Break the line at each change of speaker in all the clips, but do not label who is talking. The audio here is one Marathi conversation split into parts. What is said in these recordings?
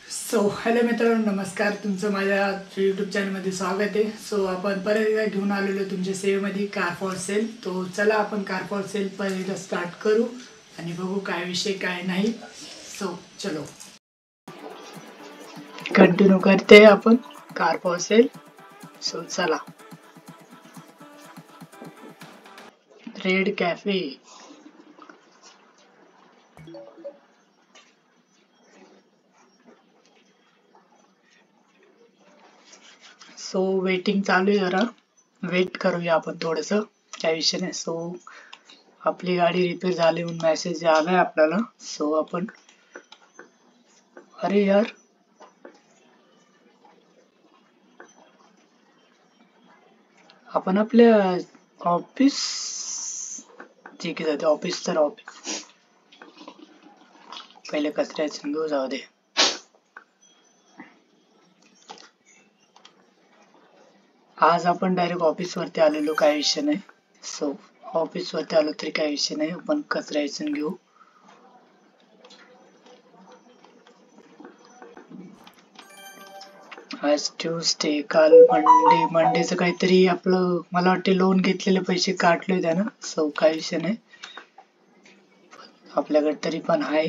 हॅलो मित्रांनो, नमस्कार. तुमचं माझ्या यूट्यूब चॅनलमध्ये स्वागत आहे. आपण परत एकदा घेऊन आलेलो तुमच्या सेवेमध्ये कार फॉर सेल. चला आपण कार फॉर सेल पहिल्यांदा स्टार्ट करू आणि बघू काय विषय काय नाही. चलो कंटिन्यू करते आपण कार फॉर सेल. चला रेड कॅफे. वेटिंग चालू आहे, जरा वेट करूया आपण थोडस. काय विषय नाही. आपली गाडी रिपेअर झाली म्हणून मेसेज आलाय आपल्याला. आपण अरे यार, आपण आपल्या ऑफिस ठीक आहे जाते. ऑफिस तर ऑफिस पहिले कचऱ्याचे घेऊ जाऊ दे. आज आपण डायरेक्ट ऑफिस वरती आलेलो, काय विषय नाही. ऑफिस वरती आलो तरी काय विषय नाही. आपण कचऱ्याचे घेऊ. आज ट्यूसडे, काल मंडेचं काहीतरी आपलं मला वाटते लोन घेतलेले पैसे काढले त्या ना. काय विषय नाही. आपल्याकडे तरी पण आहे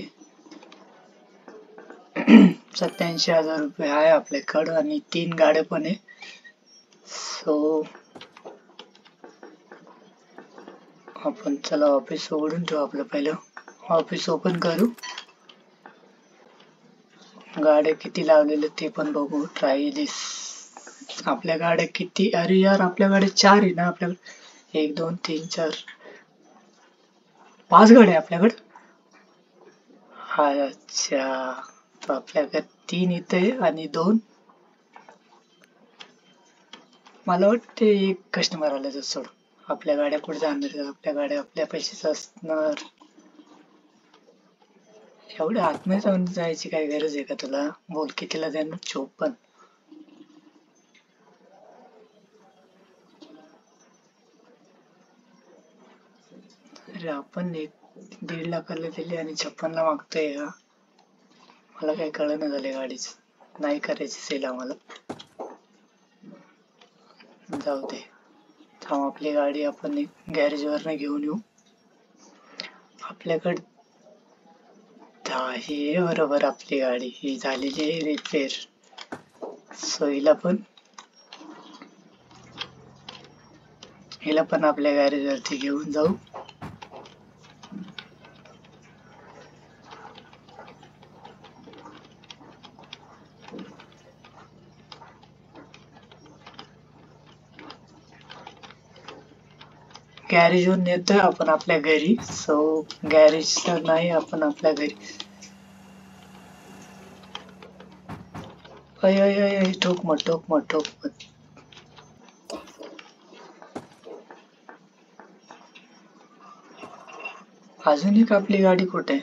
87,000 रुपये आहे आपल्याकडं आणि 3 गाड्या पण आहे. आपण चला ऑफिस उघडून ठेवू. आपलं पहिलं ऑफिस ओपन करू. गाड्या किती लावलेल्या ते पण बघू. ट्राय दिस. आपल्या गाड्या किती? अरे यार, आपल्या गाड्या 4 आहे ना. आपल्याकडे 1 2 3 4 5 गाड्या आपल्याकडे. अच्छा, आपल्याकडे 3 इथे आणि 2 मला वाटते एक कस्टमर आला तर सोड. आपल्या गाड्या कुठे जाणार? आपल्या गाड्या आपल्या पैसेच असणार. एवढ्या आतमध्ये जाऊन जायची काय गरज आहे का तुला? बोल कितीला देणार? 54. अरे आपण 1.5 लाखाला दिली आणि 56ला मागतोय का? मला काही कळलं झाले. गाडीच नाही करायची सेल आम्हाला. जाऊ दे. थांब, आपली गाडी आपण एक गॅरेज वरनं घेऊन येऊ. आपल्याकडे आहे बरोबर. आपली गाडी ही झालेली आहे रिपेअर. हिला पण आपल्या गॅरेज वरती घेऊन जाऊ. गॅरेजवर नेतोय आपण आपल्या घरी. गॅरेज तर नाही, आपण आपल्या घरी. ठोक मत. अजून एक आपली गाडी कुठे?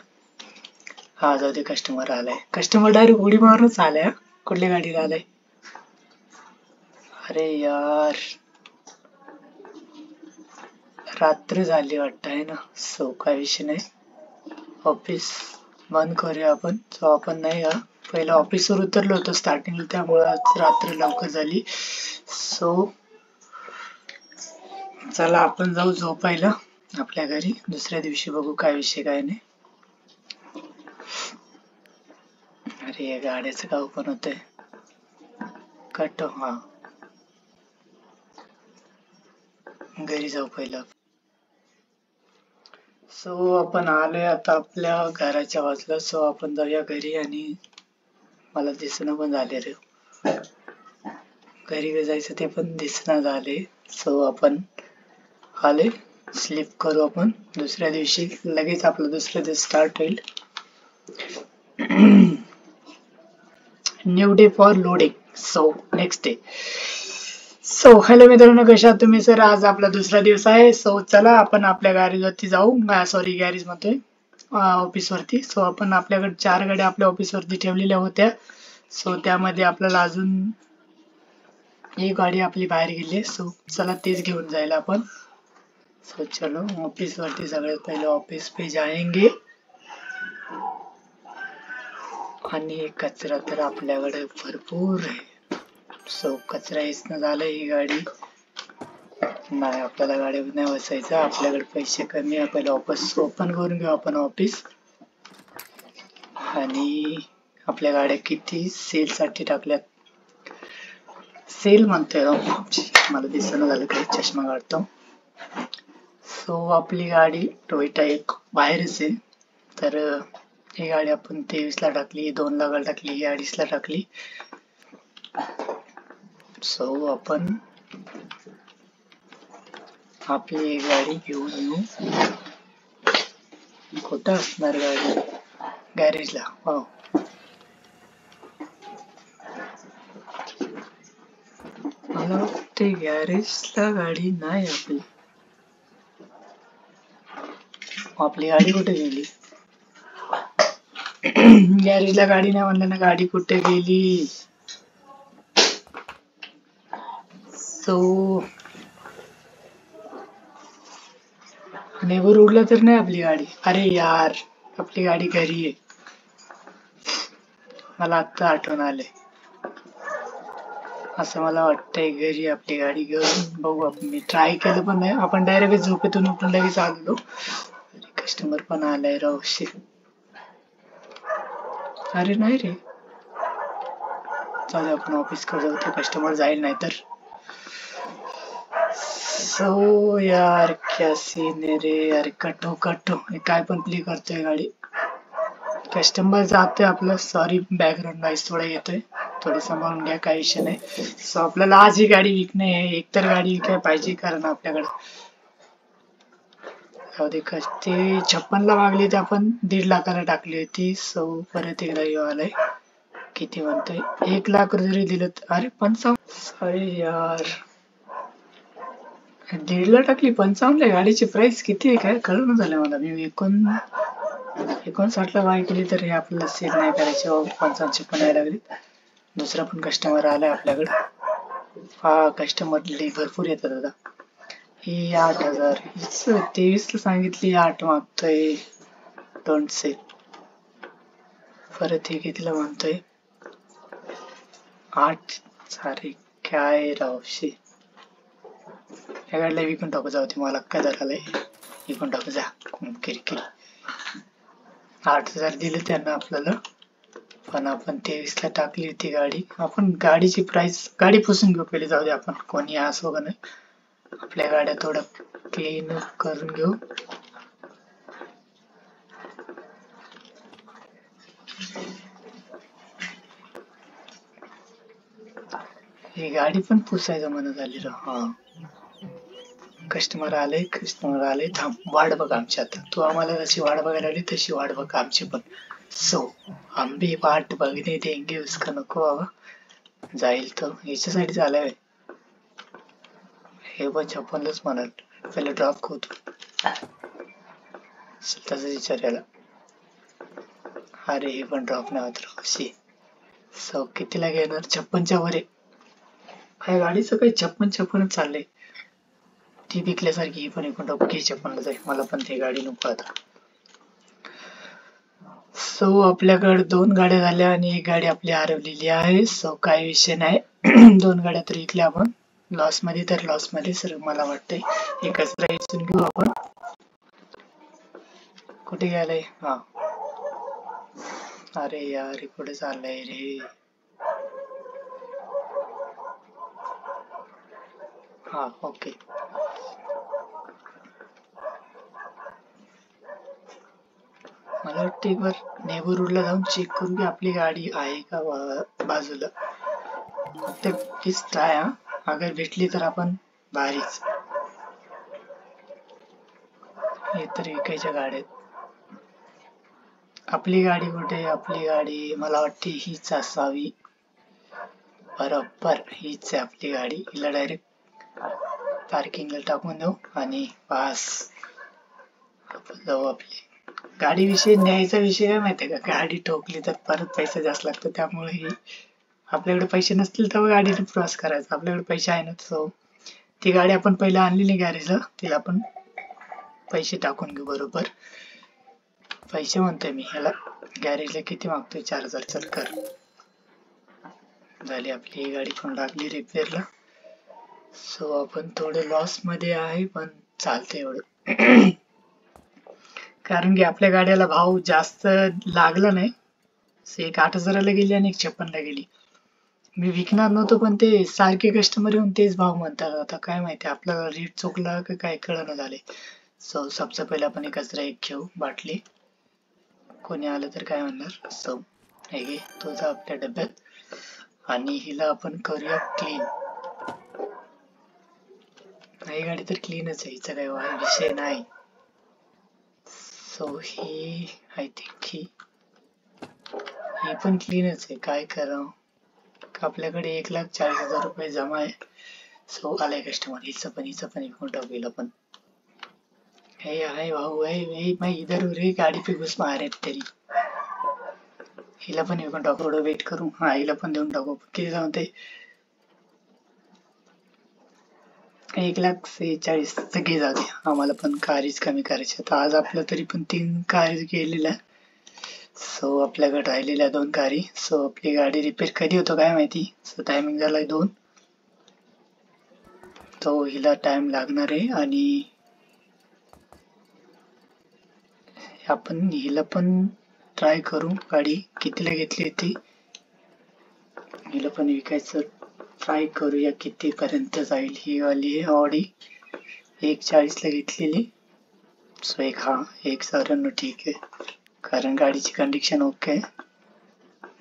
हा जाऊ दे. कस्टमर आलाय. कस्टमर डायरेक्ट उडी मारूनच आलाय. कुठल्या गाडीला आलाय? अरे यार, रात्र झाली वाटत आहे ना. काय विषय नाही. ऑफिस बंद करूया आपण. आपण नाही का पहिलं ऑफिसवर उतरलो होतो स्टार्टिंगला, त्यामुळे रात्र लवकर झाली. चला आपण जाऊ झोपायला आपल्या घरी. दुसऱ्या दिवशी बघू काय विषय काय नाही. अरे गाड्याचं गाव पण होतंय कट. हा, घरी जाऊ पहिलं. आपण आलोय आता आपल्या घराच्या बाजूला. आपण जाऊया घरी. आणि मला दिसणं पण झाले रे, घरी जायचं ते पण दिसणं झाले. आपण आले. स्लीप करू आपण. दुसऱ्या दिवशी लगेच आपलं दुसरं दिवस स्टार्ट होईल. New day for loading. Next day. Hello मित्रांनो, कशा आहात तुम्ही? सर आज आपला दुसरा दिवस आहे. चला आपण आपल्या गॅरेजवरती जाऊ. सॉरी, गॅरेज म्हणतोय ऑफिस वरती. आपण आपल्याकडे 4 गाड्या आपल्या ऑफिस वरती ठेवलेल्या होत्या. त्यामध्ये आपल्याला अजून एक गाडी आपली बाहेर गेली. चला तेच घेऊन जायला आपण. चलो ऑफिस वरती सगळ्यात पहिले ऑफिस पे जाएंगे. आणि कचरा तर आपल्याकडे भरपूर आहे. सो कचरा हेच झालं. ही गाडी नाही, आपल्याला गाडी नाही बसायचं. आपल्याकडे पैसे कमी आहे. पहिलं ऑफिस ओपन करून घेऊ आपण ऑफिस. आणि आपल्या गाड्या किती सेल साठी टाकल्यात. सेल म्हणतोय मला दिसणं झालं काही. चष्मा काढतो. सो आपली गाडी टोयोटा एक बाहेरच आहे. तर ही गाडी आपण 23 ला टाकली, 2 ला टाकली, 28 ला टाकली. सो आपण आपली गाडी घेऊन येऊ. कुठं असणार गाडी? गॅरेजला. हो, मला वाटते गॅरेजला गाडी नाही आपली. आपली गाडी कुठे गेली? गॅरेजला गाडी नाही म्हणलं ना, गाडी कुठे गेली? सो नेवर उडला तर नाही आपली गाडी. अरे यार, आपली गाडी घरी आहे. मला आत्ता आठवण आले. असं मला वाटतंय घरी आपली गाडी घेऊन बघू. मी ट्राय केलं पण नाही. आपण डायरेक्ट झोपेतून उठून लगेच आलो. कस्टमर पण आलाय राव. अरे नाही रे, चालेल आपण ऑफिस कडे जाऊ. कस्टमर जाईल नाही तर. सो यार क्या सीन आहे रे. अरे कटो काय पण प्ले करतोय गाडी. कस्टमर जातोय आपलं. सॉरी, बॅकग्राऊंड नॉइस थोडा येतोय. थोडं सांभाळून घ्या, काही विषय नाही. सो आपल्याला आज ही गाडी विकणे आहे. एकतर गाडी विकायला पाहिजे, कारण आपल्याकडे ते 56 ला मागली होती आपण, 1.5 लाखाला टाकली होती. सो परत एकदा येऊ आलाय. किती म्हणतोय? 1 लाख जरी दिलं. अरे 55. अरे यार, 1.5 ला टाकली, 55 ला. गाडीची प्राइस किती आहे काय कळून झालं मला. मी 59 ला बाय केली तर हे आपल्याला सेल नाही करायचे. 55 पण यायला लागली. दुसरा पण कस्टमर आलाय आपल्याकडे. हा, कस्टमर भरपूर येतात दादा. ही 8,000. 23 ला सांगितली, 8 मागतोय. Don't say. परत हे कितीला म्हणतोय? 8. अरे काय रावशी, या गाडीला विकून टाकू. जाऊ दे, मला काय झालंय, विकून टाकू. जा किरकिरी. 8,000 दिले त्यांना आपल्याला. पण आपण 23 ला टाकली होती गाडी. आपण गाडीची प्राइस, गाडी पुसून घेऊ पहिले. जाऊ दे, आपण कोणी असो का नाही, आपल्या गाड्या थोडं क्लीन करून घेऊ. ही गाडी पण पुसायचं म्हणत आली र. हा, कस्टमर आले. थांब, वाट बघ आमची. आता तू आम्हाला जशी वाट बघायला आली तशी वाट बघ आमची पण. सो हम भी वाट बघने देंगे उसका. नको बाबा, जाईल तो. याच्यासाठी झालाय हे पण 56 म्हणाल. पहिले ड्रॉप होतो तसं विचारायला. अरे हे पण ड्रॉप नाही होत राव. सो कितीला घेणार? 56च्या वर आहे. ह्या गाडीचं काही 56 चाललंय. ती विकल्यासारखी पण एकूण टाकू की 56 जाईल. मला पण ती गाडी नको आता. सो आपल्याकडे 2 गाड्या झाल्या आणि एक गाडी आपली हरवलेली आहे. सो काही विषय नाही. 2 गाड्या तर विकल्या आपण. लॉस मध्ये तर लॉस मध्ये सर मला वाटतंय. एकच राहायचं घेऊ आपण. कुठे गेलाय? हा, अरे यार, कुठे चाललंय रे. हा, ओके. मला वाटतं एक बार नेबरहूडला जाऊन चेक करू की आपली गाडी आहे का बाजूला. फक्त प्लीज ट्राय. अगर भेटली तर आपण भारीच. हे तर विकायच्या गाड्यात. आपली गाडी कुठे? आपली गाडी मला वाटते हीच असावी. बरोबर हीच आहे आपली गाडी. हिला डायरेक्ट पार्किंगला टाकून देऊ आणि पास आपण जाऊ. आपली गाडी विषयी न्यायचा विषय काय माहितीये का? गाडी ठोकली तर परत पैसे जास्त लागतात. त्यामुळे ही आपल्याकडे पैसे नसतील तर गाडीने प्रवास करायचा. आपल्याकडे पैसे आहे ना. सो ती गाडी आपण पहिला आणलेली गॅरेजला, तिला आपण पैसे टाकून घेऊ. बरोबर पैसे म्हणतोय मी ह्याला. गॅरेजला किती मागतोय? 4000. चल कर. झाली आपली ही गाडी पण लागली रिपेअरला. सो आपण थोडे लॉस मध्ये आहे पण चालते एवढं. कारण की आपल्या गाड्याला भाव जास्त लागला नाही. एक 8000ला गेली आणि एक 56ला गेली. मी विकणार नव्हतो पण ते सारखे कस्टमर येऊन तेच भाव म्हणतात. आता काय माहिती आपल्याला रेट चुकला का काय कळना झाले. सो सबसे पहिले आपण एक कचरा एक घेऊ बाटली. कोणी आलं तर काय म्हणणार. सो हे घे तुझा आपल्या डब्यात. आणि हिला आपण करूया क्लीन. ही गाडी तर क्लीनच आहे, हिचा काही विषय नाही. So he I think he पण क्लीनच आहे. काय करावं, आपल्याकडे 1,40,000 रुपये जमा आहे. सो आलाय कस्टमर. हिचं पण विकून टाकू हिला पण. हे आहे भाऊ है मैं इधर रे गाडी पे घुस मारे तरी. हिला पण विकून टाकू. थोडं वेट करू. हा हिला पण देऊन टाकू. किती जमते? 1,46,000 घे जाऊ दे. आम्हाला पण कारीच कमी करायची. आता आज आपलं तरी पण 3 कारी गेलेल्या. सो आपल्याकडे राहिलेल्या 2 कारी. सो आपली गाडी रिपेअर कधी होतो काय माहिती. सो टायमिंग झालाय 2. तो हिला टाइम लागणार आहे. आणि आपण हिला पण ट्राय करू. गाडी कितीला घेतली होती, हिला पण विकायचं ट्राय करूया किती पर्यंत जाईल. ही वाली ऑडी 1,40ला घेतलेली. सो एक 1,94 ठीक आहे, कारण गाडीची कंडिशन ओके आहे.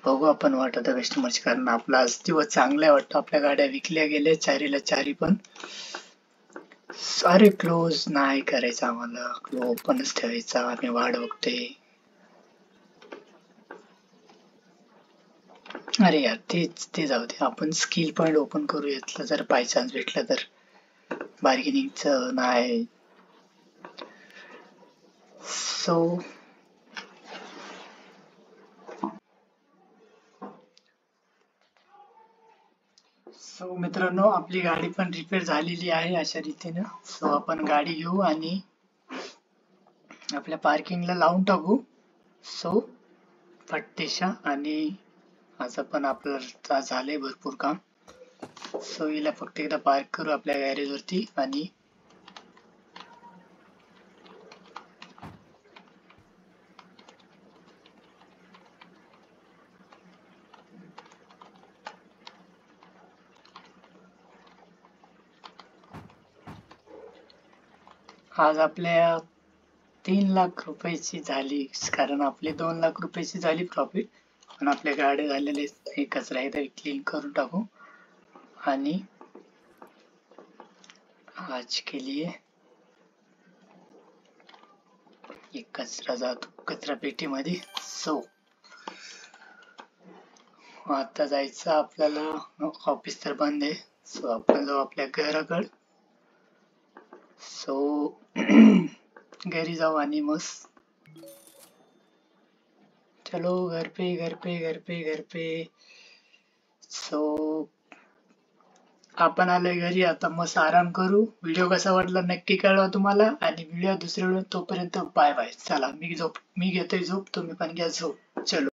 बघू आपण वाटत कस्टमरची, कारण आपला आज दिवस चांगला वाटतं. आपल्या गाड्या विकल्या गेल्या चारीला चारी पण. अरे क्लोज नाही करायचं आम्हाला, ओपनच ठेवायचा. आम्ही वाढ बघतोय. अरे यार ते जाऊ दे. आपण स्किल पॉइंट ओपन करू यातलं, जर बाय चान्स भेटलं तर. बार्गेनिंगचं नाही. सो मित्रांनो, आपली गाडी पण रिपेअर झालेली आहे अशा रीतीनं. सो आपण गाडी घेऊ आणि आपल्या पार्किंगला लावून टाकू. सो फट्टेशा. आणि असं पण आपलं झालंय भरपूर काम. सो हिला फक्त एकदा पार्क करू आपल्या गॅरेज वरती. आणि आज आपल्या 3,00,000 रुपयाची झाली, कारण आपली 2,00,000 रुपयाची झाली प्रॉफिट. पण आपल्या गाड्या झालेले कचरा एकदा क्लीन करून टाकू. आणि आज के लिए एक कचरा जातो कचरा पेटीमध्ये. सो आता जायचं आपल्याला. ऑफिस तर बंद आहे. सो आपण जाऊ आपल्या घराकडे. सो घरी जाऊ आणि मस्त चलो घर पे. सो आपण आलोय घरी. आता मस्त आराम करू. व्हिडिओ कसा वाटला नक्की कळवा तुम्हाला. आणि व्हिडिओ दुसऱ्या वेळेस. तोपर्यंत बाय बाय. चला मी घेतोय झोप. तुम्ही पण घ्या झोप. चलो.